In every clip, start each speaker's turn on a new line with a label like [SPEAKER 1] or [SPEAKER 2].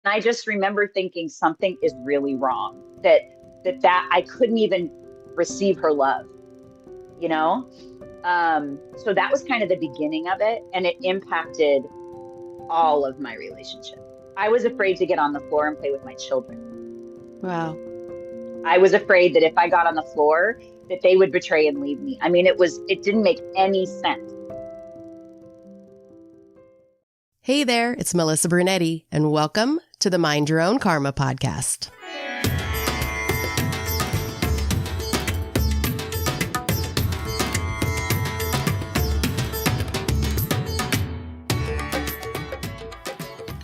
[SPEAKER 1] And I just remember thinking something is really wrong, that I couldn't even receive her love, you know? So that was kind of the beginning of it, and it impacted all of my relationships. I was afraid to get on the floor and play with my children.
[SPEAKER 2] Wow.
[SPEAKER 1] I was afraid that if I got on the floor, that they would betray and leave me. I mean, it didn't make any sense.
[SPEAKER 2] Hey there, it's Melissa Brunetti, and welcome to the Mind Your Own Karma podcast.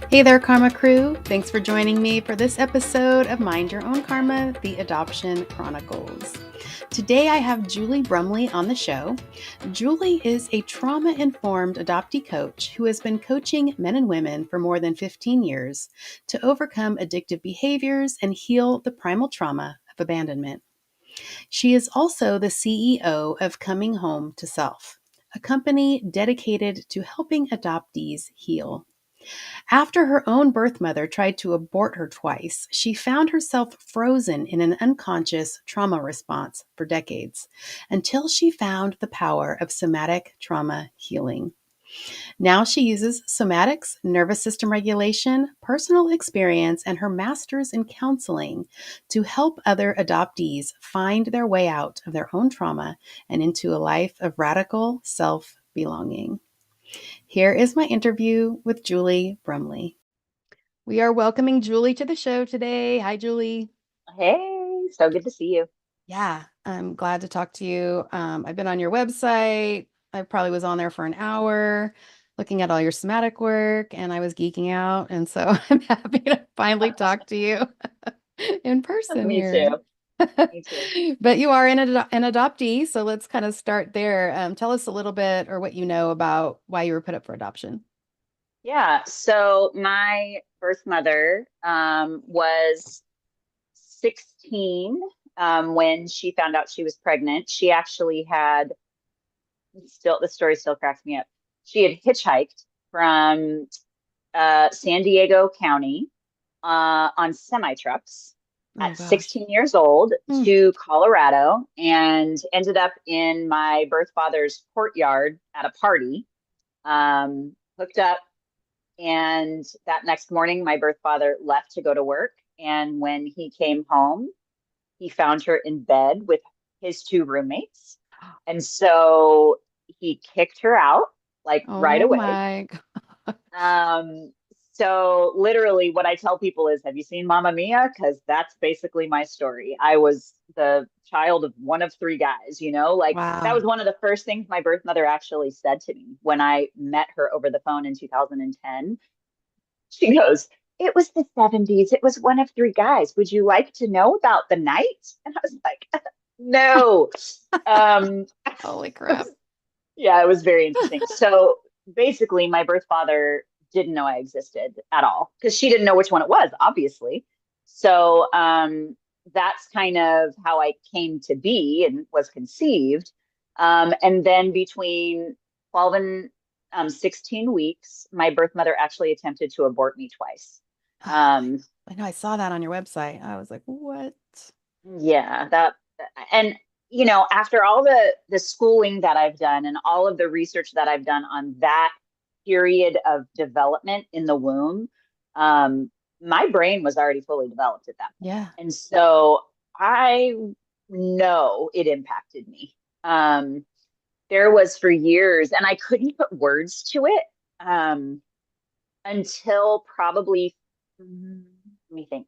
[SPEAKER 2] Hey there, Karma Crew. Thanks for joining me for this episode of Mind Your Own Karma, the Adoption Chronicles. Today I have Julie Brumley on the show. Julie is a trauma-informed adoptee coach who has been coaching men and women for more than 15 years to overcome addictive behaviors and heal the primal trauma of abandonment. She is also the CEO of Coming Home to Self, a company dedicated to helping adoptees heal. After her own birth mother tried to abort her twice, she found herself frozen in an unconscious trauma response for decades, until she found the power of somatic trauma healing. Now she uses somatics, nervous system regulation, personal experience, and her master's in counseling to help other adoptees find their way out of their own trauma and into a life of radical self-belonging. Here is my interview with Julie Brumley. We are welcoming Julie to the show today. Hi, Julie.
[SPEAKER 1] Hey, so good to see you.
[SPEAKER 2] Yeah, I'm glad to talk to you. I've been on your website. I probably was on there for an hour looking at all your somatic work, and I was geeking out. And so I'm happy to finally talk to you in person
[SPEAKER 1] Me
[SPEAKER 2] here.
[SPEAKER 1] too. Me too.
[SPEAKER 2] But you are an adoptee, so let's kind of start there. Tell us a little bit or what you know about why you were put up for adoption.
[SPEAKER 1] Yeah. So my birth mother was 16 when she found out she was pregnant. She actually had still the story still cracks me up. She had hitchhiked from San Diego County on semi trucks
[SPEAKER 2] Oh
[SPEAKER 1] at
[SPEAKER 2] gosh.
[SPEAKER 1] 16 years old
[SPEAKER 2] Mm.
[SPEAKER 1] to Colorado and ended up in my birth father's courtyard at a party. Hooked up, and that next morning, my birth father left to go to work. And when he came home, he found her in bed with his two roommates. And so he kicked her out like right
[SPEAKER 2] Oh
[SPEAKER 1] away.
[SPEAKER 2] my
[SPEAKER 1] Um, so literally what I tell people is, have you seen Mamma Mia? Because that's basically my story. I was the child of one of three guys, like that was
[SPEAKER 2] Wow.
[SPEAKER 1] one of the first things my birth mother actually said to me when I met her over the phone in 2010. She goes, it was the 70s. It was one of three guys. Would you like to know about the night? And I was like, no. Um,
[SPEAKER 2] Holy crap.
[SPEAKER 1] yeah, it was very interesting. So basically, my birth father didn't know I existed at all because she didn't know which one it was, obviously. So that's kind of how I came to be and was conceived. And then between 12 and 16 weeks, my birth mother actually attempted to abort me twice.
[SPEAKER 2] Oh my,
[SPEAKER 1] Um,
[SPEAKER 2] I know I saw that on your website. I was like, what?
[SPEAKER 1] yeah, and after all the schooling that I've done and all of the research that I've done on that period of development in the womb, my brain was already fully developed at that point.
[SPEAKER 2] Yeah.
[SPEAKER 1] And so I know it impacted me. There was for years, and I couldn't put words to it until probably, let me think,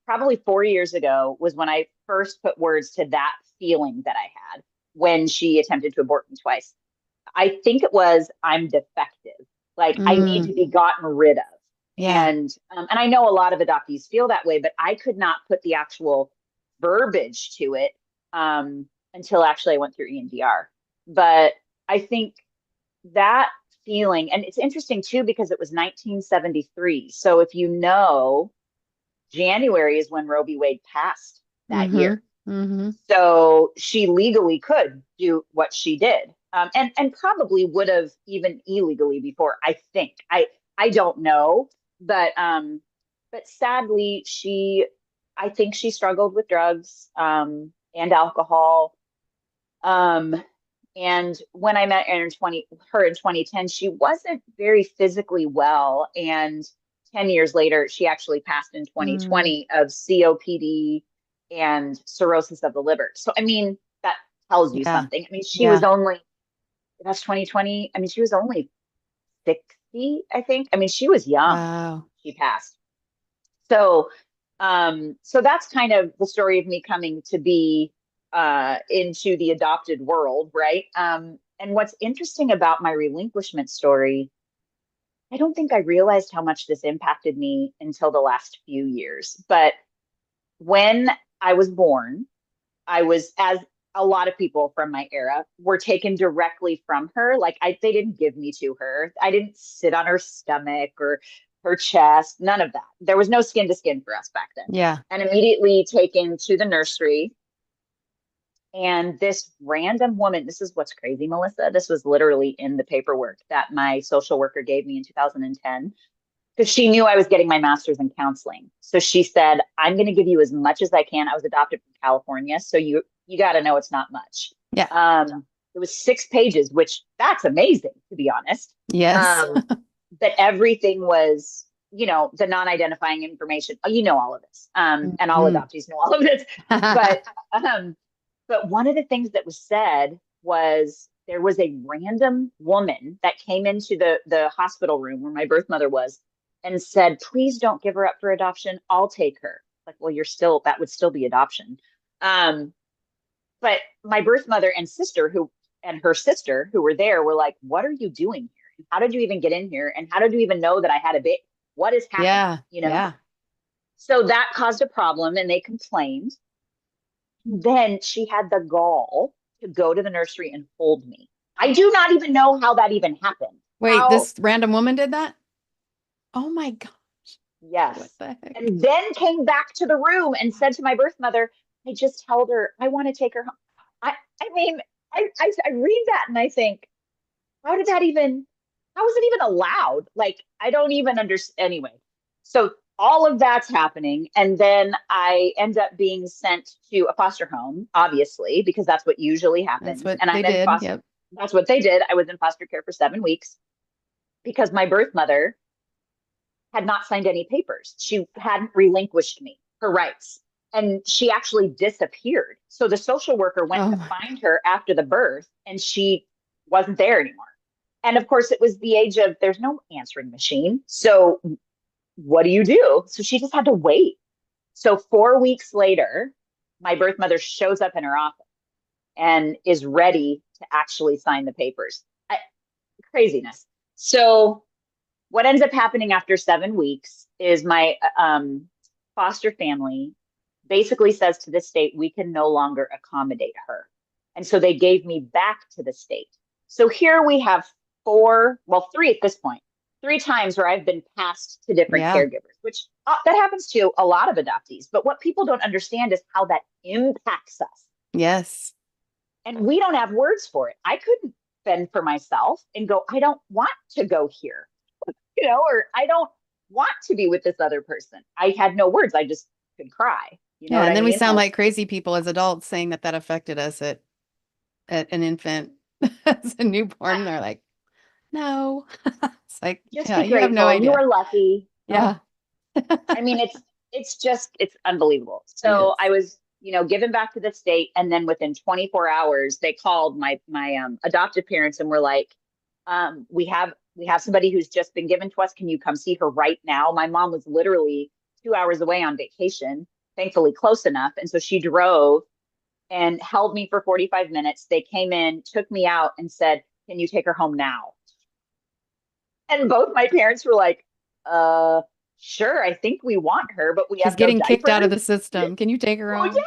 [SPEAKER 1] probably 4 years ago was when I first put words to that feeling that I had when she attempted to abort me twice. I think it was, I'm defective. Like I need
[SPEAKER 2] Mm,
[SPEAKER 1] to be gotten rid of.
[SPEAKER 2] yeah.
[SPEAKER 1] And I know a lot of adoptees feel that way, but I could not put the actual verbiage to it until actually I went through EMDR. But I think that feeling, and it's interesting too because it was 1973. So if you know, January is when Roe v. Wade passed that
[SPEAKER 2] Mm-hmm.
[SPEAKER 1] year.
[SPEAKER 2] Mm-hmm.
[SPEAKER 1] So she legally could do what she did, and probably would have even illegally before. I think I don't know, but but sadly, I think she struggled with drugs, and alcohol. Um, and when I met her in 2010, she wasn't very physically well. And 10 years later, she actually passed in
[SPEAKER 2] Mm,
[SPEAKER 1] 2020 of COPD and cirrhosis of the liver. So, I mean, that tells you
[SPEAKER 2] yeah.
[SPEAKER 1] something. I mean,
[SPEAKER 2] Yeah.
[SPEAKER 1] that's 2020. I mean, she was only 60, I think. I mean, she was young.
[SPEAKER 2] Wow.
[SPEAKER 1] She passed. So, so that's kind of the story of me coming to be into the adopted world, right? And what's interesting about my relinquishment story, I don't think I realized how much this impacted me until the last few years. But when I was born, I was, as a lot of people from my era were taken directly from her. Like they didn't give me to her. I didn't sit on her stomach or her chest, none of that. There was no skin to skin for us back then.
[SPEAKER 2] Yeah.
[SPEAKER 1] And immediately taken to the nursery. And this random woman, this is what's crazy, Melissa. This was literally in the paperwork that my social worker gave me in 2010 because she knew I was getting my master's in counseling. So she said, I'm going to give you as much as I can. I was adopted from California. So you got to know it's not much.
[SPEAKER 2] Yeah.
[SPEAKER 1] It was 6 pages, which that's amazing, to be honest.
[SPEAKER 2] Yes.
[SPEAKER 1] But everything was, the non-identifying information, all of this. And all
[SPEAKER 2] Mhm.
[SPEAKER 1] adoptees know all of this. But, but one of the things that was said was there was a random woman that came into the hospital room where my birth mother was and said, please don't give her up for adoption. I'll take her. Like, well, that would still be adoption. Um, but my birth mother and her sister who were there were like, what are you doing here? How did you even get in here? And how did you even know that I had a baby? What is happening?
[SPEAKER 2] Yeah. Yeah.
[SPEAKER 1] So that caused a problem and they complained. Then she had the gall to go to the nursery and hold me. I do not even know how that even happened.
[SPEAKER 2] Wait,
[SPEAKER 1] How?
[SPEAKER 2] this random woman did that? Oh my gosh. What
[SPEAKER 1] Yes.
[SPEAKER 2] the heck?
[SPEAKER 1] And then came back to the room and said to my birth mother, I just told her I want to take her home. I mean, I read that and I think, how did that even, how is it even allowed? Like, I don't even understand. Anyway, so all of that's happening. And then I end up being sent to a foster home, obviously, because that's what usually
[SPEAKER 2] That's
[SPEAKER 1] happens.
[SPEAKER 2] what
[SPEAKER 1] And
[SPEAKER 2] they
[SPEAKER 1] I'm in
[SPEAKER 2] did.
[SPEAKER 1] foster,
[SPEAKER 2] Yep.
[SPEAKER 1] that's what they did. I was in foster care for 7 weeks because my birth mother had not signed any papers. She hadn't relinquished me her rights. And she actually disappeared. So the social worker went
[SPEAKER 2] Oh
[SPEAKER 1] to
[SPEAKER 2] my
[SPEAKER 1] find her after the birth and she wasn't there anymore. And of course, it was the age of there's no answering machine. So what do you do? So she just had to wait. So 4 weeks later, my birth mother shows up in her office and is ready to actually sign the papers. Craziness. So what ends up happening after 7 weeks is my foster family basically says to the state, we can no longer accommodate her. And so they gave me back to the state. So here we have three at this point, 3 times where I've been passed to different
[SPEAKER 2] yeah.
[SPEAKER 1] caregivers, which that happens to a lot of adoptees. But what people don't understand is how that impacts us.
[SPEAKER 2] Yes.
[SPEAKER 1] And we don't have words for it. I couldn't fend for myself and go, I don't want to go here, or I don't want to be with this other person. I had no words. I just could cry. You know
[SPEAKER 2] Yeah.
[SPEAKER 1] what
[SPEAKER 2] And
[SPEAKER 1] I
[SPEAKER 2] then we
[SPEAKER 1] mean?
[SPEAKER 2] sound like crazy people as adults saying that affected us at an infant as a newborn. They're like, no. It's like,
[SPEAKER 1] Just
[SPEAKER 2] yeah,
[SPEAKER 1] be
[SPEAKER 2] you have no
[SPEAKER 1] grateful. You
[SPEAKER 2] idea.
[SPEAKER 1] are lucky. Oh,
[SPEAKER 2] Yeah.
[SPEAKER 1] I mean, it's unbelievable.
[SPEAKER 2] It
[SPEAKER 1] So
[SPEAKER 2] is.
[SPEAKER 1] I was, given back to the state, and then within 24 hours, they called my adoptive parents and were like, we have somebody who's just been given to us. Can you come see her right now? My mom was literally 2 hours away on vacation, thankfully close enough, and so she drove and held me for 45 minutes. They came in, took me out, and said, "Can you take her home now?" And both my parents were like, uh, sure, I think we want her, but we
[SPEAKER 2] She's
[SPEAKER 1] have no
[SPEAKER 2] getting kicked out of
[SPEAKER 1] diapers.
[SPEAKER 2] the system. Can you take her
[SPEAKER 1] Well,
[SPEAKER 2] home?
[SPEAKER 1] yeah,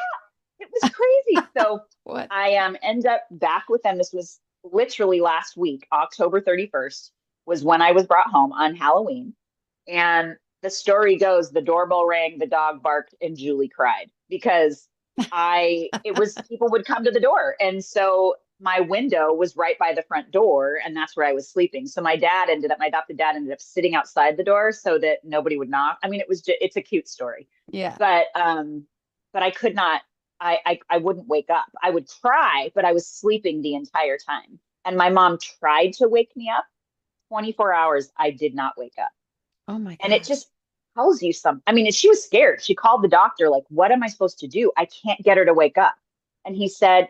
[SPEAKER 1] it was crazy. So
[SPEAKER 2] What?
[SPEAKER 1] I end up back with them. This was literally last week, October 31st was when I was brought home on Halloween. And the story goes, the doorbell rang, the dog barked, and Julie cried because it was people would come to the door. And so my window was right by the front door, and that's where I was sleeping. So my adopted dad ended up sitting outside the door so that nobody would knock. I mean, it's a cute story,
[SPEAKER 2] Yeah.
[SPEAKER 1] but I could not, I wouldn't wake up. I would try, but I was sleeping the entire time. And my mom tried to wake me up. 24 hours, I did not wake up.
[SPEAKER 2] Oh my
[SPEAKER 1] And it
[SPEAKER 2] gosh.
[SPEAKER 1] just tells you something. I mean, she was scared. She called the doctor, like, what am I supposed to do? I can't get her to wake up. And he said,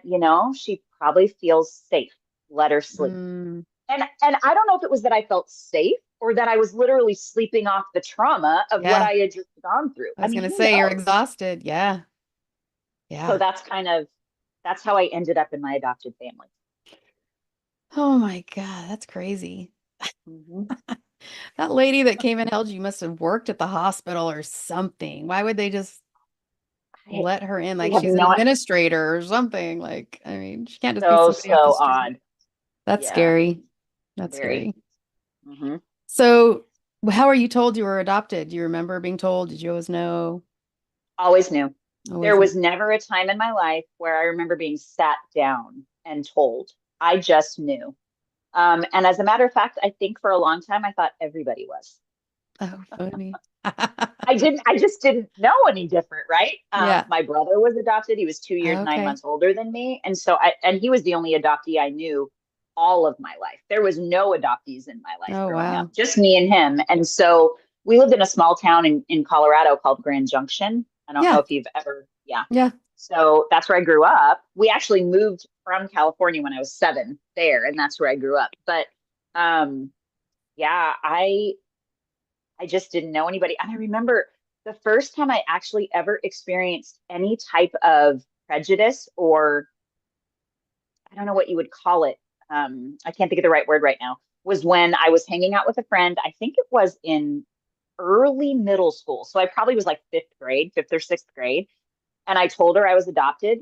[SPEAKER 1] she probably feels safe. Let her sleep.
[SPEAKER 2] Mm,
[SPEAKER 1] And I don't know if it was that I felt safe or that I was literally sleeping off the trauma of what
[SPEAKER 2] yeah.
[SPEAKER 1] I had just gone through.
[SPEAKER 2] I
[SPEAKER 1] I
[SPEAKER 2] was
[SPEAKER 1] mean,
[SPEAKER 2] gonna
[SPEAKER 1] who
[SPEAKER 2] say you're
[SPEAKER 1] knows?
[SPEAKER 2] exhausted. Yeah.
[SPEAKER 1] So
[SPEAKER 2] Yeah.
[SPEAKER 1] that's how I ended up in my adopted family.
[SPEAKER 2] Oh my God, that's crazy.
[SPEAKER 1] Mm-hmm.
[SPEAKER 2] That lady that came and held you must have worked at the hospital or something. Why would they just
[SPEAKER 1] I,
[SPEAKER 2] let her in?
[SPEAKER 1] I
[SPEAKER 2] Like
[SPEAKER 1] have
[SPEAKER 2] she's an
[SPEAKER 1] not
[SPEAKER 2] administrator or something. Like, I mean, she can't just be
[SPEAKER 1] so
[SPEAKER 2] somebody off the
[SPEAKER 1] so
[SPEAKER 2] street.
[SPEAKER 1] odd.
[SPEAKER 2] That's
[SPEAKER 1] Yeah,
[SPEAKER 2] scary. That's
[SPEAKER 1] very.
[SPEAKER 2] scary.
[SPEAKER 1] Mm-hmm.
[SPEAKER 2] So, how are you told you were adopted? Do you remember being told? Did you always know?
[SPEAKER 1] Always knew. There
[SPEAKER 2] Always knew.
[SPEAKER 1] was never a time in my life where I remember being sat down and told. I just knew. And as a matter of fact, I think for a long time I thought everybody was.
[SPEAKER 2] Oh, funny.
[SPEAKER 1] I just didn't know any different, right?
[SPEAKER 2] Yeah.
[SPEAKER 1] My brother was adopted. He was 2 years, nine
[SPEAKER 2] Okay.
[SPEAKER 1] months older than me. And he was the only adoptee I knew all of my life. There was no adoptees in my life
[SPEAKER 2] Oh,
[SPEAKER 1] growing up,
[SPEAKER 2] wow.
[SPEAKER 1] just me and him. And so we lived in a small town in Colorado called Grand Junction. I don't know
[SPEAKER 2] Yeah.
[SPEAKER 1] if you've ever, yeah.
[SPEAKER 2] Yeah.
[SPEAKER 1] So that's where I grew up. We actually moved from California when I was 7 there, and that's where I grew up. But um, yeah, I just didn't know anybody. And I remember the first time I actually ever experienced any type of prejudice, or I don't know what you would call it. I can't think of the right word right now, was when I was hanging out with a friend. I think it was in early middle school. So I probably was like fifth or sixth grade. And I told her I was adopted.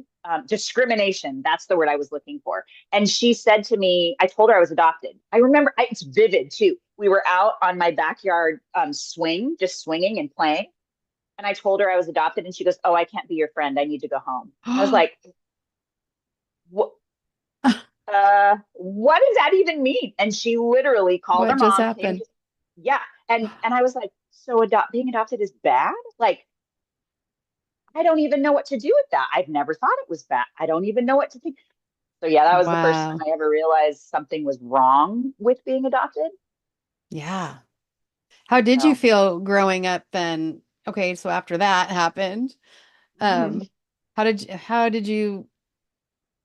[SPEAKER 1] Discrimination, that's the word I was looking for. And she said to me, I told her I was adopted. I remember, it's vivid too. We were out on my backyard swing, just swinging and playing. And I told her I was adopted. And she goes, oh, I can't be your friend. I need to go home. I was like, what? What does that even mean? And she literally called
[SPEAKER 2] What
[SPEAKER 1] her
[SPEAKER 2] just
[SPEAKER 1] mom,
[SPEAKER 2] happened?
[SPEAKER 1] yeah. And I was like, so being adopted is bad? Like, I don't even know what to do with that. I've never thought it was bad. I don't even know what to think. So yeah, that was the first time
[SPEAKER 2] Wow.
[SPEAKER 1] I ever realized something was wrong with being adopted.
[SPEAKER 2] Yeah. How did you
[SPEAKER 1] So
[SPEAKER 2] feel growing up then? Okay, so after that happened,
[SPEAKER 1] mhm.
[SPEAKER 2] um, how did you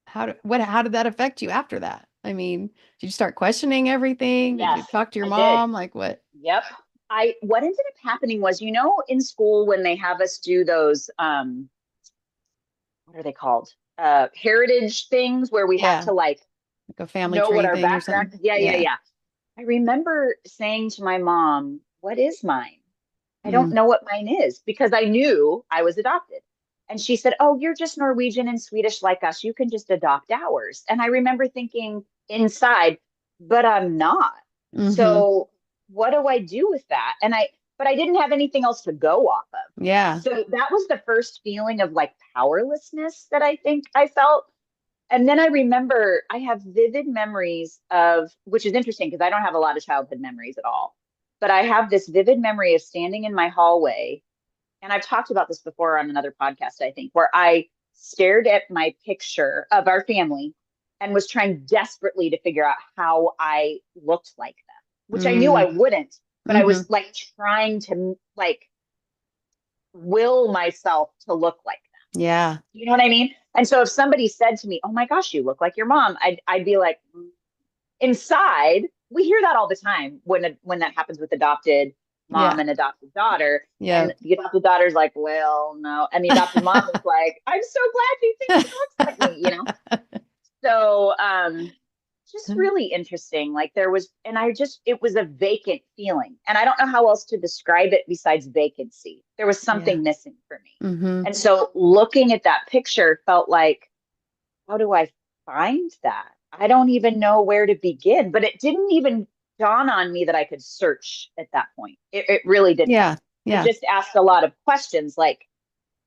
[SPEAKER 2] how did that affect you after that? I mean, did you start questioning everything? Did you
[SPEAKER 1] Yes,
[SPEAKER 2] talk to your
[SPEAKER 1] I did.
[SPEAKER 2] mom? Like what?
[SPEAKER 1] Yep. I what ended up happening was, in school when they have us do those what are they called? Heritage things where we have
[SPEAKER 2] Yeah,
[SPEAKER 1] to like
[SPEAKER 2] like a family
[SPEAKER 1] know what
[SPEAKER 2] tree
[SPEAKER 1] our
[SPEAKER 2] thing or
[SPEAKER 1] background.
[SPEAKER 2] something.
[SPEAKER 1] Yeah, yeah,
[SPEAKER 2] Yeah.
[SPEAKER 1] yeah. I remember saying to my mom, "What is mine? I don't
[SPEAKER 2] Mm,
[SPEAKER 1] know what mine is," because I knew I was adopted. And she said, "Oh, you're just Norwegian and Swedish like us. You can just adopt ours." And I remember thinking inside, but I'm not.
[SPEAKER 2] mm-hmm.
[SPEAKER 1] So what do I do with that? But I didn't have anything else to go off of.
[SPEAKER 2] Yeah.
[SPEAKER 1] So that was the first feeling of like powerlessness that I think I felt. And then I remember I have vivid memories which is interesting because I don't have a lot of childhood memories at all. But I have this vivid memory of standing in my hallway. And I've talked about this before on another podcast, I think, where I stared at my picture of our family and was trying desperately to figure out how I looked like them, which I knew I
[SPEAKER 2] Mm,
[SPEAKER 1] wouldn't, but I
[SPEAKER 2] mm-hmm.
[SPEAKER 1] was like trying to like will myself to look like them.
[SPEAKER 2] Yeah.
[SPEAKER 1] You know what I mean? And so if somebody said to me, "Oh my gosh, you look like your mom," I'd be like, inside, we hear that all the time when that happens with adopted mom
[SPEAKER 2] Yeah.
[SPEAKER 1] and adopted daughter.
[SPEAKER 2] Yeah.
[SPEAKER 1] And the adopted daughter's like, well, no. And the adopted mom is like, I'm so glad she thinks she looks like me. So just really interesting. Like there was, and it was a vacant feeling. And I don't know how else to describe it besides vacancy. There was
[SPEAKER 2] Yeah.
[SPEAKER 1] something missing for me.
[SPEAKER 2] Mm-hmm.
[SPEAKER 1] And so looking at that picture felt like, how do I find that? I don't even know where to begin, but it didn't even dawn on me that I could search at that point. It really didn't.
[SPEAKER 2] Yeah.
[SPEAKER 1] I
[SPEAKER 2] Yeah.
[SPEAKER 1] just asked a lot of questions like,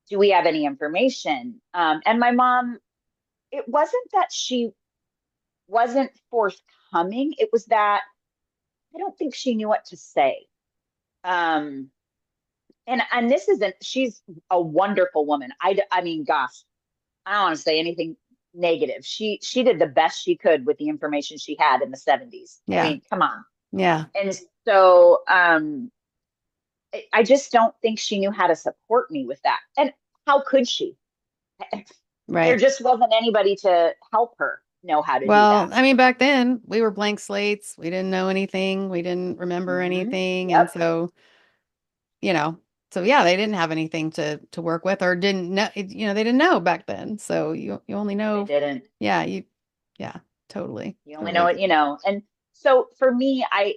[SPEAKER 1] do we have any information? And my mom, it wasn't that wasn't forthcoming. It was that I don't think she knew what to say. Um, and this isn't, she's a wonderful woman. I mean, gosh, I don't want to say anything negative. She did the best she could with the information she had in the 70s. I
[SPEAKER 2] Yeah.
[SPEAKER 1] mean, come on.
[SPEAKER 2] Yeah.
[SPEAKER 1] And so I just don't think she knew how to support me with that. And how could she? There
[SPEAKER 2] Right.
[SPEAKER 1] just wasn't anybody to help her know how to do that.
[SPEAKER 2] Well, I mean, back then we were blank slates. We didn't know anything. We didn't remember anything. And
[SPEAKER 1] Yep,
[SPEAKER 2] so, you know, so yeah, they didn't have anything to work with or didn't know, they didn't know back then. So you only
[SPEAKER 1] they
[SPEAKER 2] know,
[SPEAKER 1] didn't.
[SPEAKER 2] yeah, yeah, totally,
[SPEAKER 1] You only know
[SPEAKER 2] totally
[SPEAKER 1] what
[SPEAKER 2] get
[SPEAKER 1] you
[SPEAKER 2] that.
[SPEAKER 1] know. And so for me, I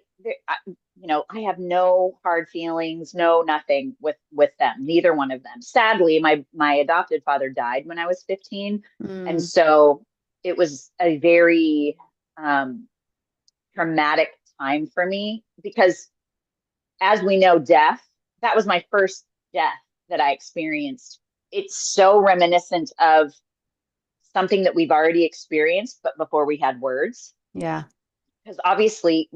[SPEAKER 1] have no hard feelings, no nothing with them, neither one of them. Sadly, my adopted father died when I was 15, and
[SPEAKER 2] Mm,
[SPEAKER 1] so it was a very um, traumatic time for me because, as we know, death. That was my first death that I experienced. It's so reminiscent of something that we've already experienced, but before we had words.
[SPEAKER 2] yeah,
[SPEAKER 1] Because obviously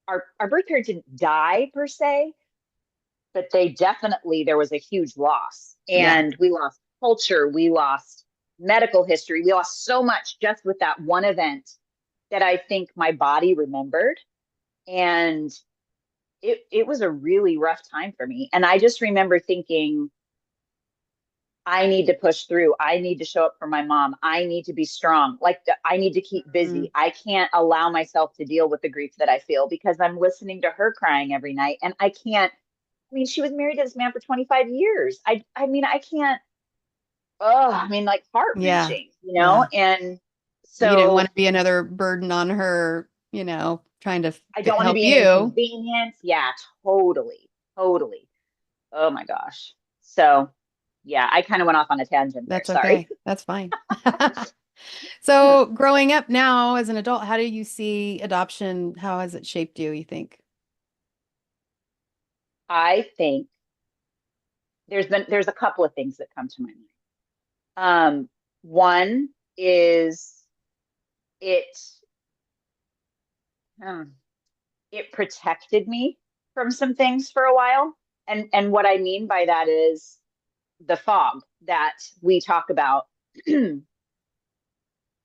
[SPEAKER 1] our birth parents didn't die per se, but there was a huge loss.
[SPEAKER 2] yeah,
[SPEAKER 1] And we lost culture, we lost medical history, we lost so much just with that one event that I think my body remembered. And it was a really rough time for me. And I just remember thinking, I need to push through. I need to show up for my mom. I need to be strong. I need to keep
[SPEAKER 2] mm,
[SPEAKER 1] busy. I can't allow myself to deal with the grief that I feel because I'm listening to her crying every night. And I can't, I mean, she was married to this man for 25 years. I mean, I can't, oh, I mean, like heart
[SPEAKER 2] yeah,
[SPEAKER 1] wrenching,
[SPEAKER 2] yeah.
[SPEAKER 1] And
[SPEAKER 2] You didn't want
[SPEAKER 1] so
[SPEAKER 2] to be another burden on her, trying to
[SPEAKER 1] I don't want to
[SPEAKER 2] help
[SPEAKER 1] be an
[SPEAKER 2] you.
[SPEAKER 1] inconvenience. Yeah, totally, totally. Oh my gosh. So yeah, I kind of went off on a tangent there.
[SPEAKER 2] That's
[SPEAKER 1] Sorry.
[SPEAKER 2] okay. That's fine. So, growing up now as an adult, how do you see adoption? How has it shaped you, you think?
[SPEAKER 1] I think there's a couple of things that come to my mind. One is it um, it protected me from some things for a while, and what I mean by that is the fog that we talk about.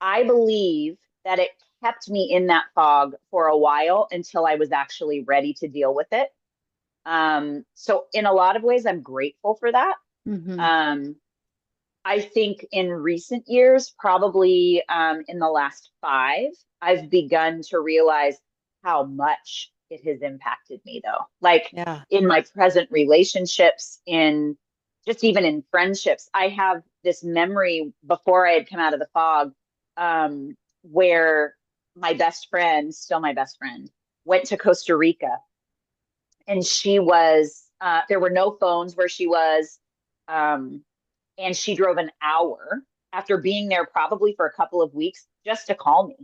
[SPEAKER 1] I believe that it kept me in that fog for a while until I was actually ready to deal with it. So in a lot of ways, I'm grateful for that.
[SPEAKER 2] Hmm.
[SPEAKER 1] Um, I think in recent years, probably in the last 5, I've begun to realize how much it has impacted me, though. Like
[SPEAKER 2] Yeah.
[SPEAKER 1] in my present relationships, in just even in friendships, I have this memory before I had come out of the fog, where my best friend, still my best friend, went to Costa Rica, and there were no phones where she was. Um, and she drove an hour after being there probably for a couple of weeks just to call me.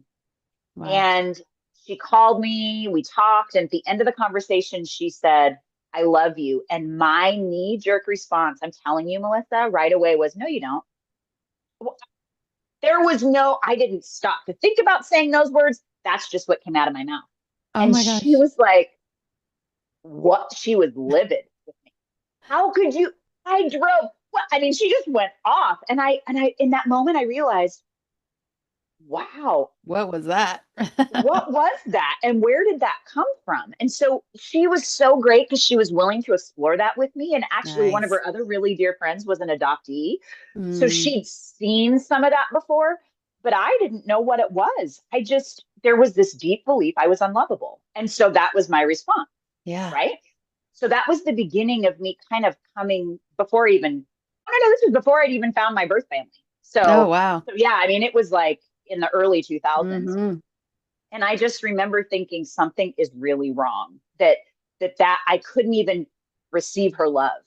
[SPEAKER 2] Wow.
[SPEAKER 1] And she called me, we talked, and at the end of the conversation, she said, I love you. And my knee jerk response, I'm telling you, Melissa, right away was, no, you don't. There was no, I didn't stop to think about saying those words. That's just what came out of my mouth.
[SPEAKER 2] Oh
[SPEAKER 1] And
[SPEAKER 2] my
[SPEAKER 1] she
[SPEAKER 2] gosh.
[SPEAKER 1] was like, what? She was livid with me. How could you? I drove. Well, I mean, she just went off. In that moment, I realized, wow,
[SPEAKER 2] What was that?
[SPEAKER 1] what was that? And where did that come from? And so she was so great because she was willing to explore that with me. And actually, one of
[SPEAKER 2] Nice.
[SPEAKER 1] her other really dear friends was an adoptee. So
[SPEAKER 2] Mm,
[SPEAKER 1] she'd seen some of that before, but I didn't know what it was. There was this deep belief I was unlovable. And so that was my response,
[SPEAKER 2] yeah.
[SPEAKER 1] right? So that was the beginning of me kind of coming before even, I don't know, this was before I'd even found my birth family.
[SPEAKER 2] Oh,
[SPEAKER 1] So,
[SPEAKER 2] wow.
[SPEAKER 1] so yeah, I mean, it was like in the early 2000s.
[SPEAKER 2] Hmm.
[SPEAKER 1] And I just remember thinking something is really wrong, that I couldn't even receive her love,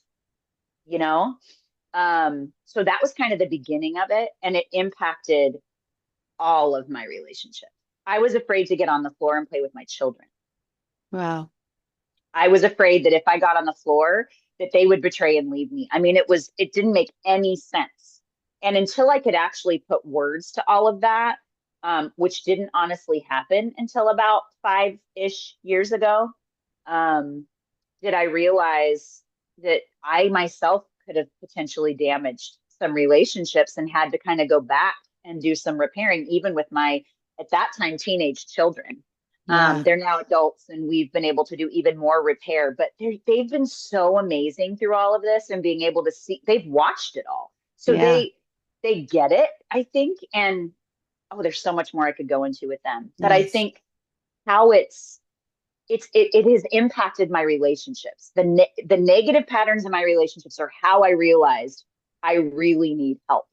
[SPEAKER 1] you know? So that was kind of the beginning of it. And it impacted all of my relationships. I was afraid to get on the floor and play with my children.
[SPEAKER 2] Wow.
[SPEAKER 1] I was afraid that if I got on the floor, that they would betray and leave me. I mean, it didn't make any sense. And until I could actually put words to all of that, which didn't honestly happen until about 5-ish years ago, did I realize that I myself could have potentially damaged some relationships and had to kind of go back and do some repairing, even with my, at that time, teenage children.
[SPEAKER 2] Yeah.
[SPEAKER 1] They're now adults and we've been able to do even more repair, but they've been so amazing through all of this and being able to see, they've watched it all. So
[SPEAKER 2] Yeah.
[SPEAKER 1] they get it, I think. And oh, there's so much more I could go into with them, but I
[SPEAKER 2] Yes.
[SPEAKER 1] think how it has impacted my relationships. The negative patterns in my relationships are how I realized I really need help,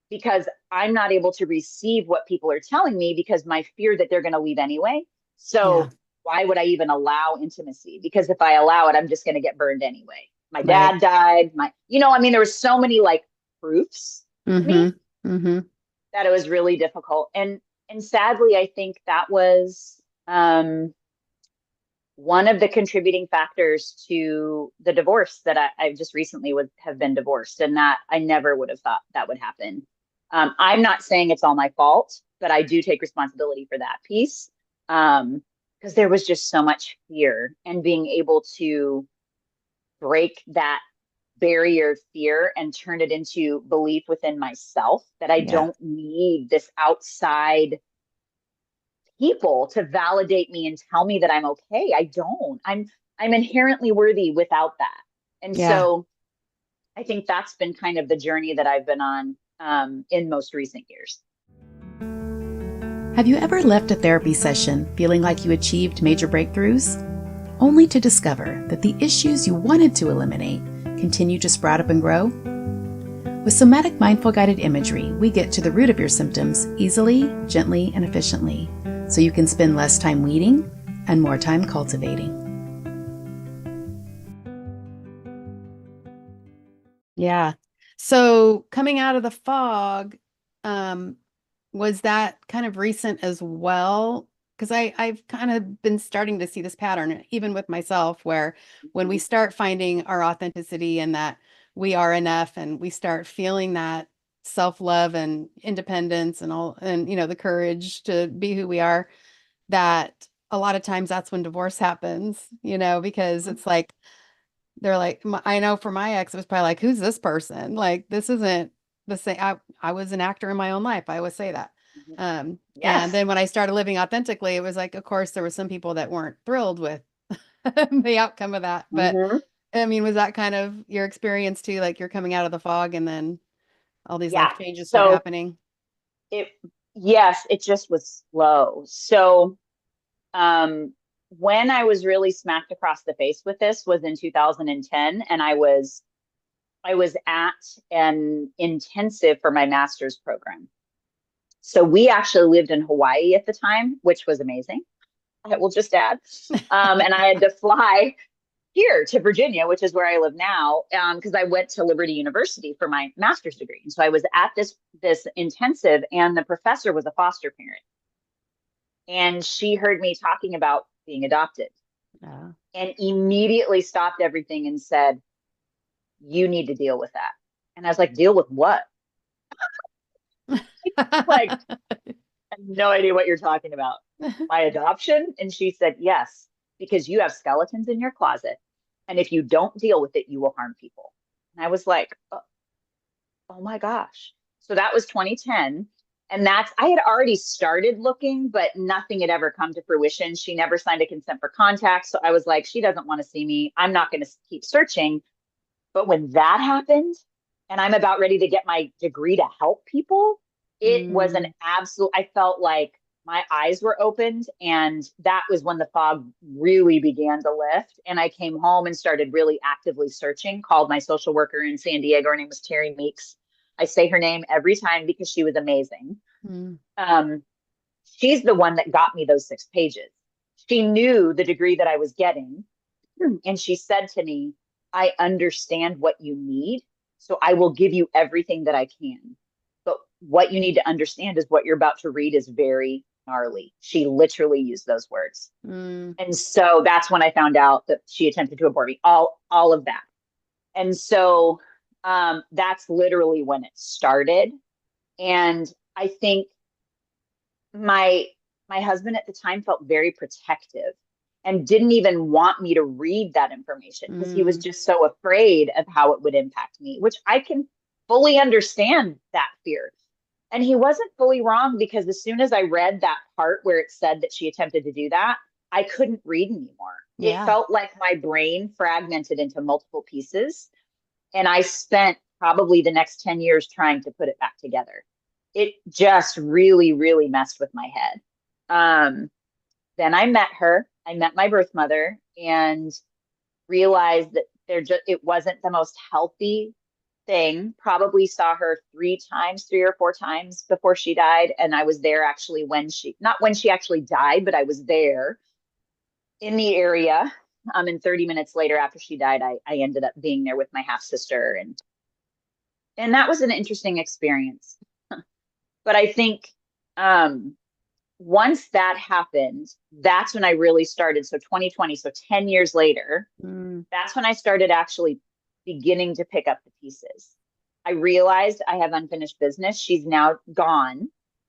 [SPEAKER 1] because I'm not able to receive what people are telling me because my fear that they're going to leave anyway.
[SPEAKER 2] Yeah.
[SPEAKER 1] So why would I even allow intimacy? Because if I allow it, I'm just going to get burned anyway. My
[SPEAKER 2] Right.
[SPEAKER 1] dad died. I mean, there was so many like proofs to me
[SPEAKER 2] Mm-hmm. Mm-hmm.
[SPEAKER 1] that it was really difficult. And sadly, I think that was one of the contributing factors to the divorce that I just recently have been divorced, and that I never would have thought that would happen. I'm not saying it's all my fault, but I do take responsibility for that piece, because there was just so much fear, and being able to break that barrier of fear and turn it into belief within myself that I
[SPEAKER 2] Yeah.
[SPEAKER 1] don't need this outside people to validate me and tell me that I'm okay. I don't. I'm inherently worthy without that. And
[SPEAKER 2] Yeah.
[SPEAKER 1] so I think that's been kind of the journey that I've been on in most recent years.
[SPEAKER 2] Have you ever left a therapy session feeling like you achieved major breakthroughs, only to discover that the issues you wanted to eliminate continue to sprout up and grow? With somatic mindful guided imagery, we get to the root of your symptoms easily, gently, and efficiently, so you can spend less time weeding and more time cultivating. Yeah. So coming out of the fog, was that kind of recent as well? Because I've kind of been starting to see this pattern, even with myself, where when we start finding our authenticity and that we are enough and we start feeling that self-love and independence and all, and, the courage to be who we are, that a lot of times that's when divorce happens, because it's like, they're like, I know for my ex, it was probably like, who's this person? Like, this isn't the same. I was an actor in my own life. I always say that. And
[SPEAKER 1] Yes.
[SPEAKER 2] then when I started living authentically, it was like, of course, there were some people that weren't thrilled with the outcome of that. But
[SPEAKER 1] Mm-hmm.
[SPEAKER 2] I mean, was that kind of your experience too? Like you're coming out of the fog and then all these
[SPEAKER 1] Yeah.
[SPEAKER 2] life changes start
[SPEAKER 1] So
[SPEAKER 2] happening?
[SPEAKER 1] it, yes, it just was slow. So um, when I was really smacked across the face with this was in 2010, and I was at an intensive for my master's program. So we actually lived in Hawaii at the time, which was amazing. I will just add. And I had to fly here to Virginia, which is where I live now, because I went to Liberty University for my master's degree. And so I was at this intensive, and the professor was a foster parent, and she heard me talking about being adopted,
[SPEAKER 2] Yeah.
[SPEAKER 1] and immediately stopped everything and said, "You need to deal with that." And I was like, "Deal with what?" Like, I have no idea what you're talking about. My adoption? And she said, "Yes, because you have skeletons in your closet. And if you don't deal with it, you will harm people." And I was like, oh my gosh. So that was 2010. And I had already started looking, but nothing had ever come to fruition. She never signed a consent for contact. So I was like, she doesn't want to see me. I'm not going to keep searching. But when that happened, and I'm about ready to get my degree to help people, it was an
[SPEAKER 2] Mm,
[SPEAKER 1] absolute, I felt like my eyes were opened. And that was when the fog really began to lift. And I came home and started really actively searching, called my social worker in San Diego. Her name was Terry Meeks. I say her name every time because she was amazing.
[SPEAKER 2] mm,
[SPEAKER 1] Um, she's the one that got me those 6 pages. She knew the degree that I was getting. And she said to me, "I understand what you need, so I will give you everything that I can. But what you need to understand is what you're about to read is very gnarly." She literally used those words.
[SPEAKER 2] mm.
[SPEAKER 1] And so that's when I found out that she attempted to abort me, all of that. And so that's literally when it started. And I think my my husband at the time felt very protective and didn't even want me to read that information because he was
[SPEAKER 2] Mm,
[SPEAKER 1] just so afraid of how it would impact me, which I can fully understand that fear. And he wasn't fully wrong, because as soon as I read that part where it said that she attempted to do that, I couldn't read anymore. It
[SPEAKER 2] yeah.
[SPEAKER 1] felt like my brain fragmented into multiple pieces. And I spent probably the next 10 years trying to put it back together. It just really, really messed with my head. Um, then I met her. I met my birth mother and realized that it wasn't the most healthy thing. Probably saw her 3 times, 3 or 4 times before she died. And I was there actually not when she actually died, but I was there in the area. And 30 minutes later after she died, I ended up being there with my half sister. And that was an interesting experience. But I think um, once that happened, that's when I really started. So 2020, so 10 years later,
[SPEAKER 2] Mm,
[SPEAKER 1] that's when I started actually beginning to pick up the pieces. I realized I have unfinished business. She's now gone,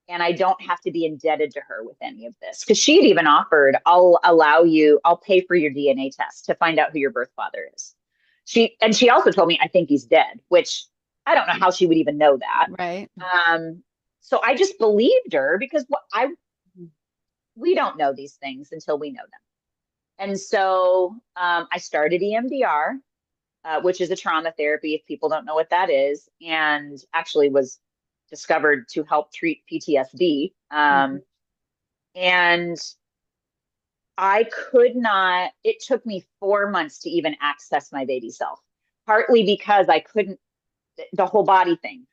[SPEAKER 1] and I don't have to be indebted to her with any of this. Because she had even offered, I'll pay for your DNA test to find out who your birth father is. She also told me, I think he's dead, which I don't know how she would even know that.
[SPEAKER 2] right.
[SPEAKER 1] Um, so I just believed her, because we don't know these things until we know them. And so I started EMDR, which is a trauma therapy, if people don't know what that is, and actually was discovered to help treat PTSD.
[SPEAKER 2] Mhm.
[SPEAKER 1] And I could not, it took me 4 months to even access my baby self, partly because I couldn't, the whole body thing.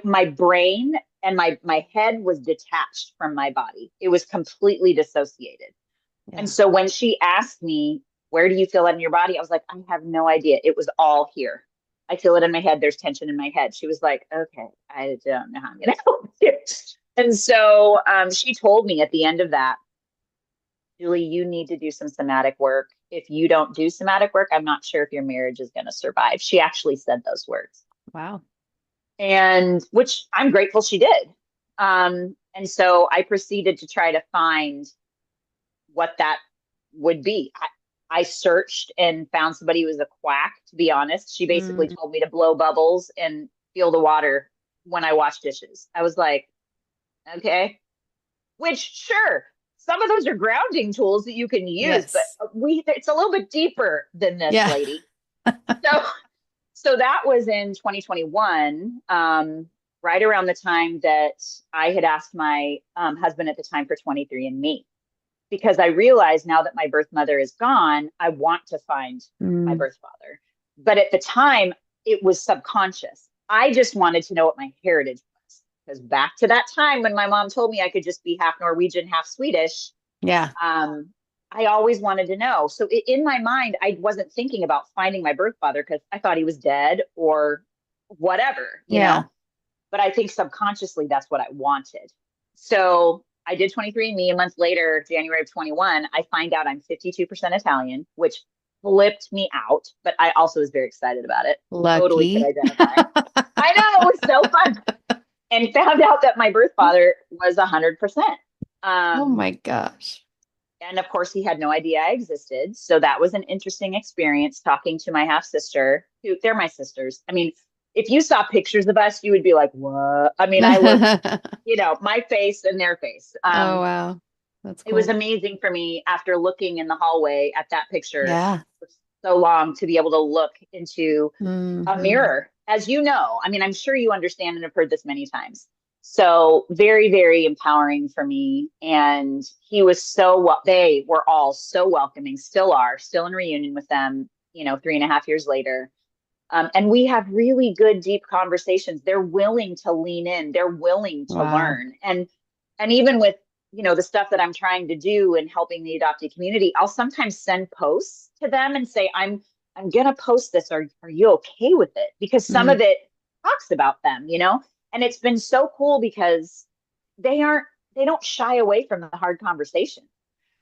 [SPEAKER 1] My brain and my head was detached from my body. It was completely dissociated. And
[SPEAKER 2] Yeah.
[SPEAKER 1] so when she asked me, where do you feel it in your body? I was like, I have no idea. It was all here. I feel it in my head. There's tension in my head. She was like, okay, I don't know how I'm going to help you. And so she told me at the end of that, Julie, you need to do some somatic work. If you don't do somatic work, I'm not sure if your marriage is going to survive. She actually said those words.
[SPEAKER 2] Wow.
[SPEAKER 1] And which I'm grateful she did. And so I proceeded to try to find what that would be. I searched and found somebody who was a quack, to be honest. She basically
[SPEAKER 2] Mm,
[SPEAKER 1] told me to blow bubbles and feel the water when I wash dishes. I was like, okay, which sure, some of those are grounding tools that you can use, but
[SPEAKER 2] yes.
[SPEAKER 1] it's a little bit deeper than this,
[SPEAKER 2] Yeah.
[SPEAKER 1] lady. So so that was in 2021, right around the time that I had asked my husband at the time for 23andMe, because I realized now that my birth mother is gone, I want to find my
[SPEAKER 2] Mm,
[SPEAKER 1] birth father. But at the time, it was subconscious. I just wanted to know what my heritage was. Because back to that time when my mom told me I could just be half Norwegian, half Swedish,
[SPEAKER 2] yeah.
[SPEAKER 1] um, I always wanted to know. So in my mind, I wasn't thinking about finding my birth father because I thought he was dead or whatever,
[SPEAKER 2] Yeah.
[SPEAKER 1] but I think subconsciously that's what I wanted. So I did 23andMe. A month later, January of 21, I find out I'm 52% Italian, which flipped me out, but I also was very excited about it. Totally could
[SPEAKER 2] Lucky.
[SPEAKER 1] identify. I know, it was so fun. And found out that my birth father was 100%.
[SPEAKER 2] Oh
[SPEAKER 1] Um,
[SPEAKER 2] my gosh.
[SPEAKER 1] and of course, he had no idea I existed. So that was an interesting experience talking to my half sister, who they're my sisters. I mean, if you saw pictures of us, you would be like, what? I mean, I look, my face and their face.
[SPEAKER 2] Oh wow. That's
[SPEAKER 1] It was
[SPEAKER 2] cool.
[SPEAKER 1] amazing for me after looking in the hallway at that picture
[SPEAKER 2] Yeah.
[SPEAKER 1] for so long to be able to look into a
[SPEAKER 2] Hmm.
[SPEAKER 1] mirror, as you know. I mean, I'm sure you understand and have heard this many times. So very, very empowering for me. And they were all so welcoming, still are, still in reunion with them, 3.5 years later. And we have really good, deep conversations. They're willing to lean in. They're willing to
[SPEAKER 2] Wow.
[SPEAKER 1] learn. And even with, the stuff that I'm trying to do and helping the adoptee community, I'll sometimes send posts to them and say, I'm gonna post this. Are you okay with it? Because some
[SPEAKER 2] Mm,
[SPEAKER 1] of it talks about them. And it's been so cool because they aren't they don't shy away from the hard conversation.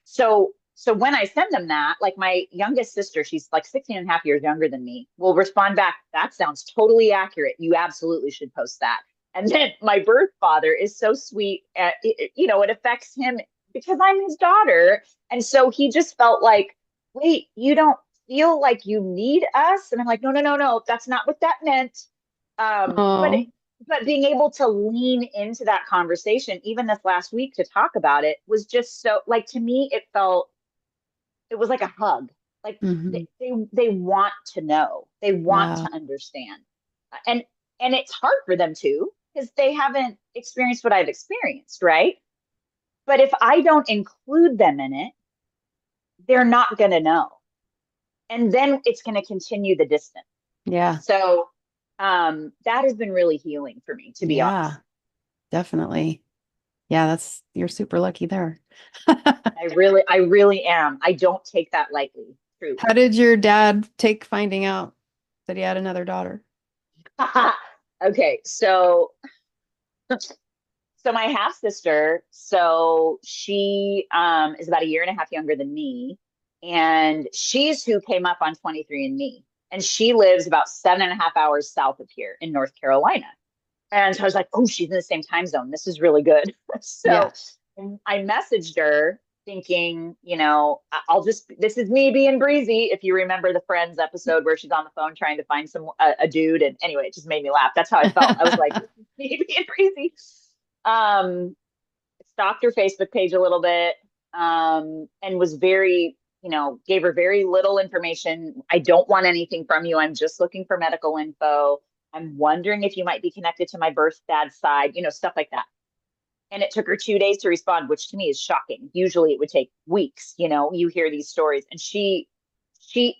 [SPEAKER 1] So when I send them that, like my youngest sister, she's like 16 and a half years younger than me, will respond back, that sounds totally accurate. You absolutely should post that. And then my birth father is so sweet. It affects him because I'm his daughter. And so he just felt like, wait, you don't feel like you need us? And I'm like, no, no, no, no, that's not what that meant. But
[SPEAKER 2] Oh,
[SPEAKER 1] but being able to lean into that conversation, even this last week to talk about it, was just so, like, to me, it was like a hug. Like
[SPEAKER 2] hmm.
[SPEAKER 1] they want to know, they want
[SPEAKER 2] Wow.
[SPEAKER 1] to understand, and it's hard for them too because they haven't experienced what I've experienced, right? But if I don't include them in it, they're not going to know, and then it's going to continue the distance.
[SPEAKER 2] Yeah.
[SPEAKER 1] So that has been really healing for me, to be
[SPEAKER 2] Yeah,
[SPEAKER 1] honest.
[SPEAKER 2] definitely. Yeah, you're super lucky there.
[SPEAKER 1] I really am. I don't take that lightly, truly.
[SPEAKER 2] How did your dad take finding out that he had another daughter?
[SPEAKER 1] Okay, so my half sister, so she is about a year and a half younger than me, and she's who came up on 23andMe, and she lives about 7.5 hours south of here in North Carolina. And so I was like, oh, she's in the same time zone. This is really good.
[SPEAKER 2] Yeah.
[SPEAKER 1] So I messaged her thinking, this is me being breezy. If you remember the Friends episode where she's on the phone trying to find a dude. And anyway, it just made me laugh. That's how I felt. I was like, this is me being breezy. Um, Stalked her Facebook page a little bit, and was very, gave her very little information. I don't want anything from you. I'm just looking for medical info. I'm wondering if you might be connected to my birth dad's side, stuff like that. And it took her 2 days to respond, which to me is shocking. Usually it would take weeks. You hear these stories. And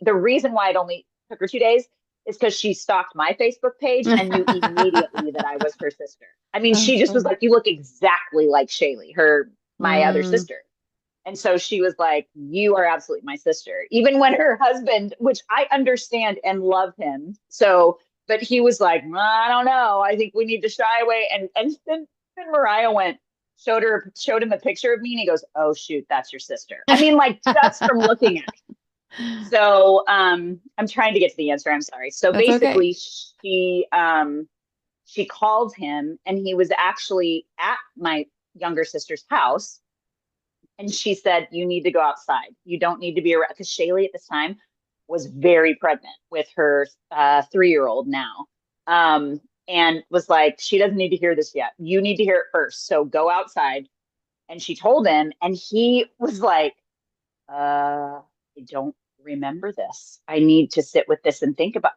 [SPEAKER 1] the reason why it only took her 2 days is because she stalked my Facebook page and knew immediately that I was her sister. I mean, she
[SPEAKER 2] That's
[SPEAKER 1] just was
[SPEAKER 2] funny.
[SPEAKER 1] like, you look exactly like Shaylee, my other
[SPEAKER 2] Mm,
[SPEAKER 1] sister. And so she was like, you are absolutely my sister. Even when her husband, which I understand and love him. So, but he was like, I don't know. I think we need to shy away. And then Mariah showed him a picture of me, and he goes, oh shoot, that's your sister. I mean, like, just from looking at it. So I'm trying to get to the answer. I'm sorry. So
[SPEAKER 2] that's okay.
[SPEAKER 1] basically she called him, and he was actually at my younger sister's house, and she said, you need to go outside. You don't need to be around, because Shaylee at this time was very pregnant with her 3-year-old now. And was like, she doesn't need to hear this yet. You need to hear it first. So go outside. And she told him, and he was like, I don't remember this. I need to sit with this and think about.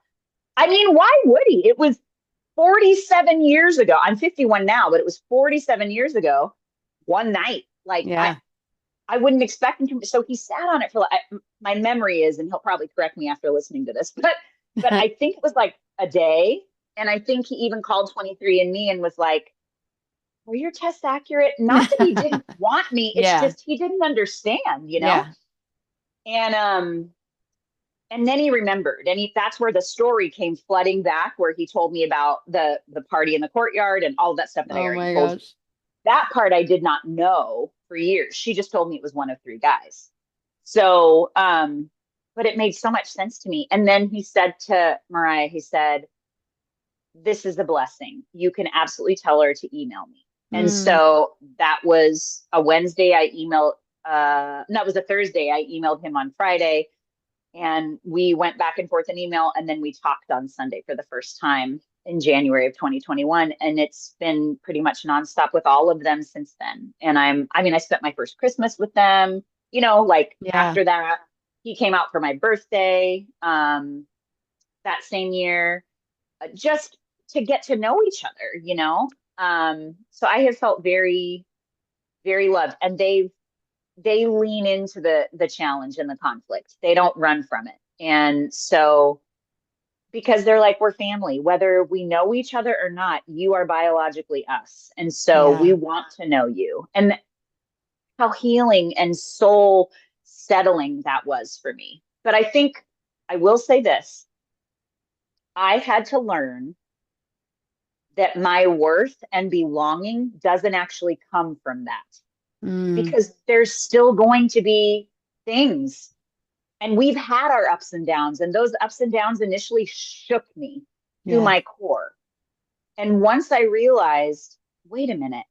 [SPEAKER 1] I mean, why would he? It was 47 years ago. I'm 51 now, but it was 47 years ago, one night. Like, I,
[SPEAKER 2] Yeah.
[SPEAKER 1] I wouldn't expect him to. So he sat on it for, my memory is, and he'll probably correct me after listening to this, but I think it was like a day. And I think he even called 23andMe and was like, were your tests accurate? Not that he didn't want me. It's
[SPEAKER 2] Yeah.
[SPEAKER 1] just he didn't understand.
[SPEAKER 2] Yeah.
[SPEAKER 1] And and then he remembered, and that's where the story came flooding back, where he told me about the party in the courtyard and all of that stuff that I
[SPEAKER 2] Oh
[SPEAKER 1] already
[SPEAKER 2] my
[SPEAKER 1] told you.
[SPEAKER 2] gosh.
[SPEAKER 1] That part I did not know for years. She just told me it was one of three guys. So, but it made so much sense to me. And then he said to Mariah, he said, this is a blessing. You can absolutely tell her to email me. And
[SPEAKER 2] Mm,
[SPEAKER 1] so that was a Wednesday. No, it was a Thursday. I emailed him on Friday, and we went back and forth in email. And then we talked on Sunday for the first time in January of 2021. And it's been pretty much nonstop with all of them since then. And I spent my first Christmas with them, like
[SPEAKER 2] yeah.
[SPEAKER 1] after that. He came out for my birthday that same year, just to get to know each other. So I have felt very, very loved. And they lean into the challenge and the conflict. They don't run from it. And so, because they're like, we're family, whether we know each other or not, you are biologically us. And so we
[SPEAKER 2] Yeah.
[SPEAKER 1] want to know you. And how healing and soul settling that was for me. But I think I will say this, I had to learn that my worth and belonging doesn't actually come from that,
[SPEAKER 2] Mm,
[SPEAKER 1] because there's still going to be things, and we've had our ups and downs, and those ups and downs initially shook me to
[SPEAKER 2] yeah.
[SPEAKER 1] my core. And once I realized, wait a minute,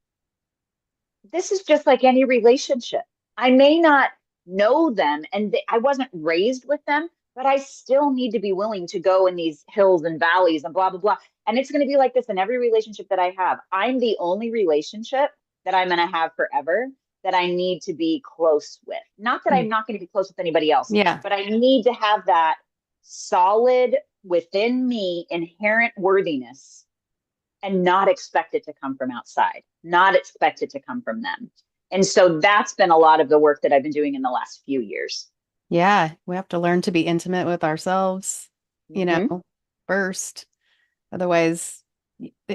[SPEAKER 1] this is just like any relationship. I may not know them and I wasn't raised with them, but I still need to be willing to go in these hills and valleys and blah, blah, blah. And it's going to be like this in every relationship that I have. I'm the only relationship that I'm going to have forever that I need to be close with. Not that I'm not going to be close with anybody else,
[SPEAKER 2] Yeah.
[SPEAKER 1] but I need to have that solid within me inherent worthiness and not expect it to come from outside, not expect it to come from them. And so that's been a lot of the work that I've been doing in the last few years.
[SPEAKER 2] Yeah. We have to learn to be intimate with ourselves,
[SPEAKER 1] Mm-hmm.
[SPEAKER 2] first. Otherwise,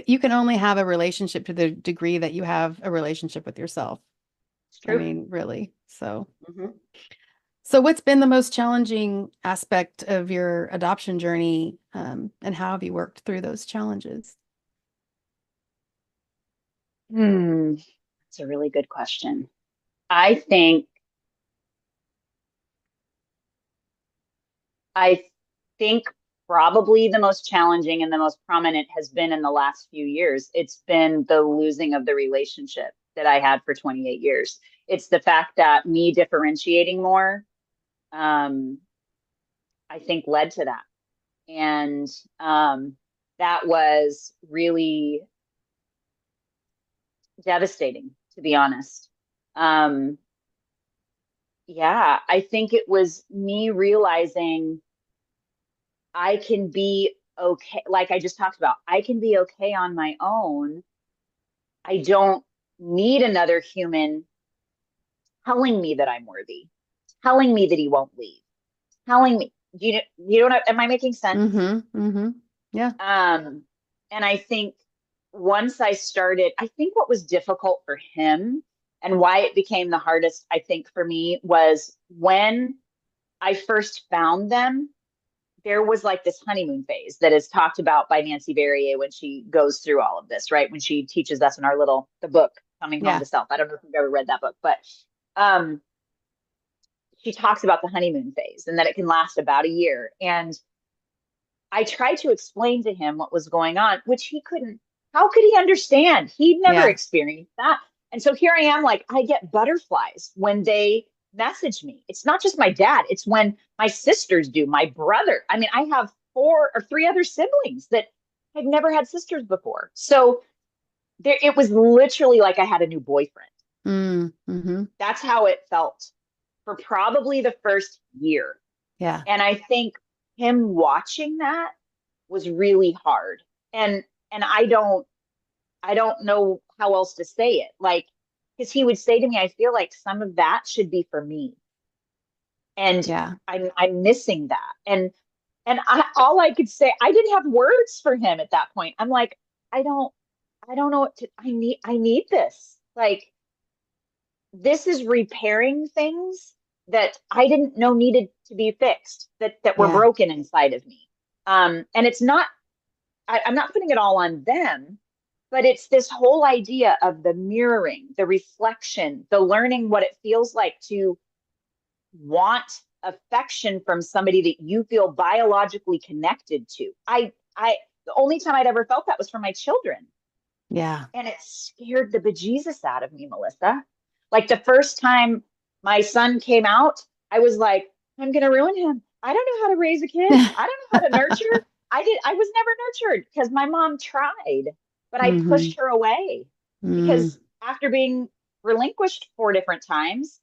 [SPEAKER 2] you can only have a relationship to the degree that you have a relationship with yourself.
[SPEAKER 1] It's
[SPEAKER 2] I
[SPEAKER 1] true.
[SPEAKER 2] mean, really. So,
[SPEAKER 1] Mm-hmm.
[SPEAKER 2] so what's been the most challenging aspect of your adoption journey, and how have you worked through those challenges?
[SPEAKER 1] That's a really good question. I think I think probably the most challenging and the most prominent has been in the last few years. It's been the losing of the relationship that I had for 28 years. It's the fact that me differentiating more, um, I think led to that. And that was really devastating, to be honest. Um, yeah, I think it was me realizing I can be okay. Like I just talked about, I can be okay on my own. I don't need another human telling me that I'm worthy, telling me that he won't leave, telling me, you don't know, am I making sense?
[SPEAKER 2] Mm-hmm. Mm-hmm. Yeah.
[SPEAKER 1] And I think once I started, I think what was difficult for him and why it became the hardest, I think for me was when I first found them, there was like this honeymoon phase that is talked about by Nancy Verrier when she goes through all of this, right? When she teaches us in the book, Coming Home
[SPEAKER 2] Yeah.
[SPEAKER 1] to Self. I don't know if you've ever read that book, but um, she talks about the honeymoon phase and that it can last about a year. And I tried to explain to him what was going on, which he couldn't. How could he understand? He'd never
[SPEAKER 2] Yeah.
[SPEAKER 1] experienced that. And so here I am, like, I get butterflies when they message me. It's not just my dad, it's when my sisters do, my brother. I mean, I have 4 or 3 other siblings that had never had sisters before. So it was literally like I had a new boyfriend.
[SPEAKER 2] Mm-hmm.
[SPEAKER 1] That's how it felt for probably the first year.
[SPEAKER 2] Yeah.
[SPEAKER 1] And I think him watching that was really hard. And I don't know how else to say it. Like, because he would say to me, I feel like some of that should be for me. And
[SPEAKER 2] Yeah.
[SPEAKER 1] I'm missing that. And all I could say, I didn't have words for him at that point. I'm like, I don't I don't know what to I need this. Like, this is repairing things that I didn't know needed to be fixed, that were
[SPEAKER 2] Yeah.
[SPEAKER 1] broken inside of me. And it's not I'm not putting it all on them, but it's this whole idea of the mirroring, the reflection, the learning what it feels like to want affection from somebody that you feel biologically connected to. The only time I'd ever felt that was from my children.
[SPEAKER 2] Yeah.
[SPEAKER 1] And it scared the bejesus out of me, Melissa. Like the first time my son came out, I was like, I'm going to ruin him. I don't know how to raise a kid. I don't know how to nurture. I was never nurtured because my mom tried, but I
[SPEAKER 2] Mm-hmm.
[SPEAKER 1] pushed her away
[SPEAKER 2] Mm.
[SPEAKER 1] because after being relinquished 4 different times,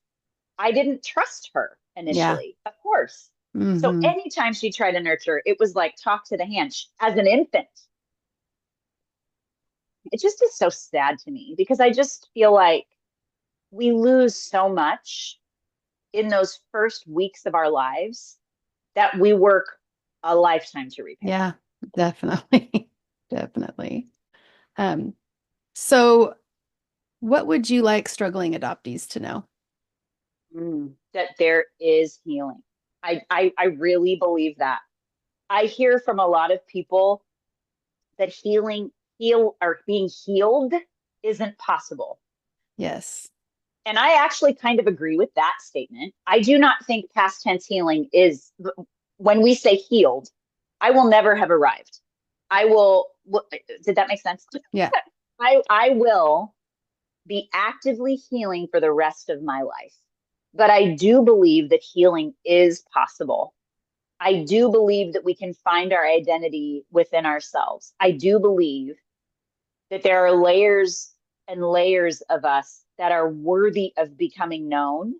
[SPEAKER 1] I didn't trust her
[SPEAKER 2] Yeah.
[SPEAKER 1] initially, of course. So
[SPEAKER 2] Mm-hmm.
[SPEAKER 1] anytime she tried to nurture, it was like talk to the hand. As an infant, it just is so sad to me because I just feel like we lose so much in those first weeks of our lives that we work a lifetime to repair.
[SPEAKER 2] Yeah, definitely. Definitely. Um, so what would you like struggling adoptees to know?
[SPEAKER 1] That there is healing. I really believe that. I hear from a lot of people that heal or being healed isn't possible.
[SPEAKER 2] Yes.
[SPEAKER 1] And I actually kind of agree with that statement. I do not think past tense healing is, when we say healed, I will never have arrived. I will, did that make sense?
[SPEAKER 2] Yeah.
[SPEAKER 1] I will be actively healing for the rest of my life. But I do believe that healing is possible. I do believe that we can find our identity within ourselves. I do believe that there are layers and layers of us that are worthy of becoming known.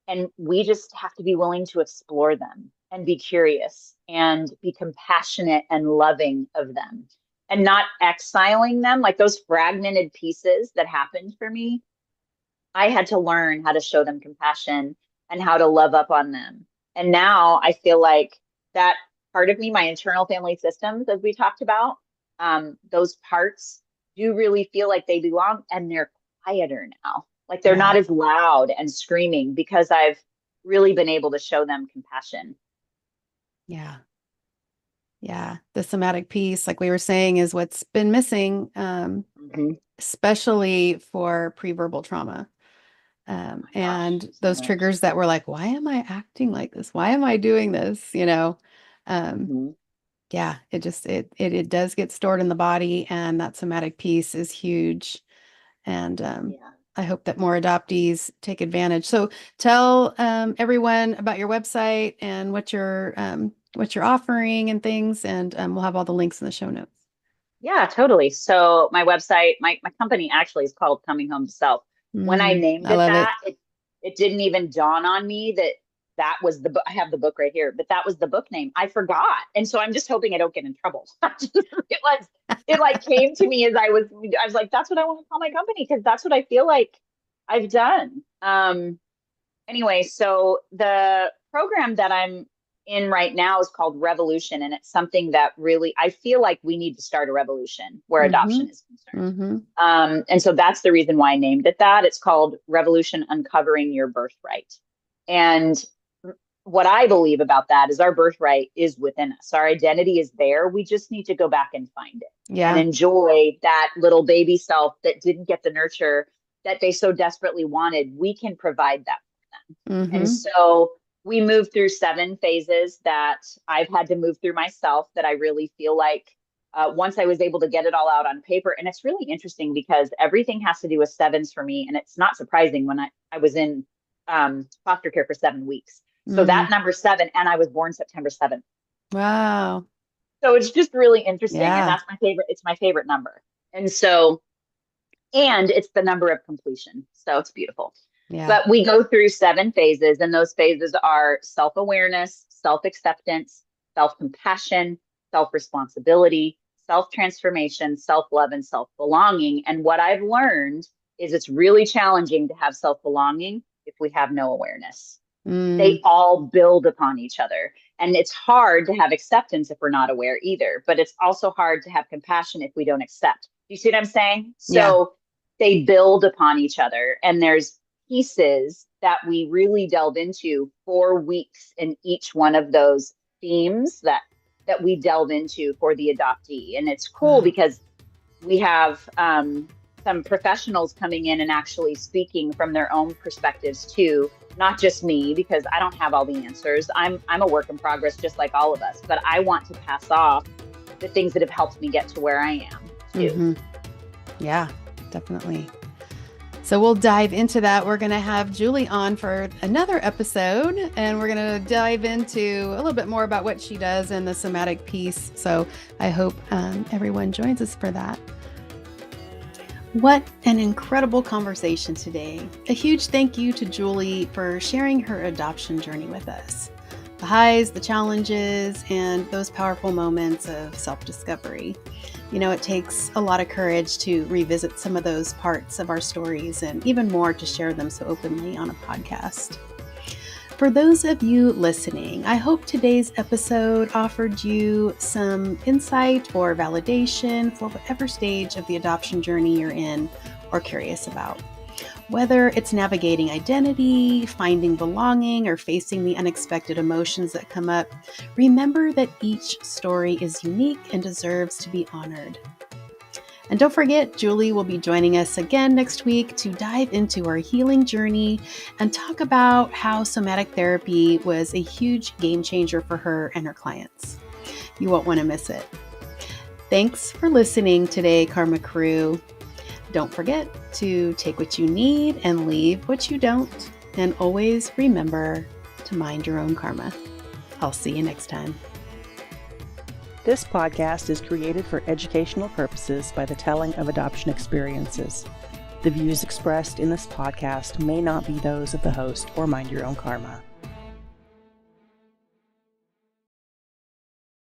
[SPEAKER 1] And we just have to be willing to explore them and be curious and be compassionate and loving of them and not exiling them, like those fragmented pieces that happened for me. I had to learn how to show them compassion and how to love up on them. And now I feel like that part of me, my internal family systems, as we talked about, those parts do really feel like they belong, and they're quieter now. Like they're not
[SPEAKER 2] Yeah.
[SPEAKER 1] as loud and screaming because I've really been able to show them compassion.
[SPEAKER 2] Yeah. Yeah. The somatic piece, like we were saying, is what's been missing,
[SPEAKER 1] Mm-hmm.
[SPEAKER 2] especially for pre-verbal trauma. And
[SPEAKER 1] Gosh, so
[SPEAKER 2] those
[SPEAKER 1] much.
[SPEAKER 2] triggers that were like, why am I acting like this? Why am I doing this? Um,
[SPEAKER 1] Mm-hmm.
[SPEAKER 2] yeah, it does get stored in the body, and that somatic piece is huge. And
[SPEAKER 1] Yeah.
[SPEAKER 2] I hope that more adoptees take advantage. So tell everyone about your website and what you're offering and things, and we'll have all the links in the show notes.
[SPEAKER 1] Yeah, totally. So my website, my company actually is called Coming Home to Self. When I named
[SPEAKER 2] I
[SPEAKER 1] it
[SPEAKER 2] love
[SPEAKER 1] that,
[SPEAKER 2] it.
[SPEAKER 1] it didn't even dawn on me that that was the book. I have the book right here, but that was the book name. I forgot. And so I'm just hoping I don't get in trouble. It like came to me as I was like, that's what I want to call my company because that's what I feel like I've done. Anyway, so the program that I'm in right now is called Revolution, and it's something that really I feel like we need to start a revolution where
[SPEAKER 2] Mm-hmm.
[SPEAKER 1] adoption is concerned.
[SPEAKER 2] Mm-hmm.
[SPEAKER 1] And so that's the reason why I named it that. It's called Revolution Uncovering Your Birthright. And what I believe about that is our birthright is within us. Our identity is there. We just need to go back and find it and
[SPEAKER 2] Yeah.
[SPEAKER 1] enjoy that little baby self that didn't get the nurture that they so desperately wanted. We can provide that. And
[SPEAKER 2] Mm-hmm.
[SPEAKER 1] so we moved through 7 phases that I've had to move through myself that I really feel like once I was able to get it all out on paper. And it's really interesting because everything has to do with sevens for me. And it's not surprising when I was in foster care for 7 weeks. So
[SPEAKER 2] Mm.
[SPEAKER 1] that number 7, and I was born September 7th.
[SPEAKER 2] Wow.
[SPEAKER 1] So it's just really interesting. And
[SPEAKER 2] Yeah.
[SPEAKER 1] that's my favorite. It's my favorite number. And so, and it's the number of completion. So it's beautiful.
[SPEAKER 2] Yeah.
[SPEAKER 1] But we go through 7 phases, and those phases are self-awareness, self-acceptance, self-compassion, self-responsibility, self-transformation, self-love, and self-belonging. And what I've learned is it's really challenging to have self-belonging if we have no awareness.
[SPEAKER 2] Mm.
[SPEAKER 1] They all build upon each other. And it's hard to have acceptance if we're not aware either, but it's also hard to have compassion if we don't accept. You see what I'm saying?
[SPEAKER 2] Yeah.
[SPEAKER 1] So they build upon each other, and there's pieces that we really delve into 4 weeks in each one of those themes that we delve into for the adoptee. And it's cool
[SPEAKER 2] Wow.
[SPEAKER 1] because we have some professionals coming in and actually speaking from their own perspectives too, not just me, because I don't have all the answers. I'm a work in progress, just like all of us, but I want to pass off the things that have helped me get to where I am too.
[SPEAKER 2] Mm-hmm. Yeah, definitely. So we'll dive into that. We're going to have Julie on for another episode, and we're going to dive into a little bit more about what she does in the somatic piece. So I hope everyone joins us for that. What an incredible conversation today. A huge thank you to Julie for sharing her adoption journey with us. The highs, the challenges, and those powerful moments of self-discovery. You know, it takes a lot of courage to revisit some of those parts of our stories and even more to share them so openly on a podcast. For those of you listening, I hope today's episode offered you some insight or validation for whatever stage of the adoption journey you're in or curious about. Whether it's navigating identity, finding belonging, or facing the unexpected emotions that come up, remember that each story is unique and deserves to be honored. And don't forget, Julie will be joining us again next week to dive into our healing journey and talk about how somatic therapy was a huge game changer for her and her clients. You won't want to miss it. Thanks for listening today, Karma Crew. Don't forget to take what you need and leave what you don't. And always remember to mind your own karma. I'll see you next time.
[SPEAKER 3] This podcast is created for educational purposes by the telling of adoption experiences. The views expressed in this podcast may not be those of the host or Mind Your Own Karma.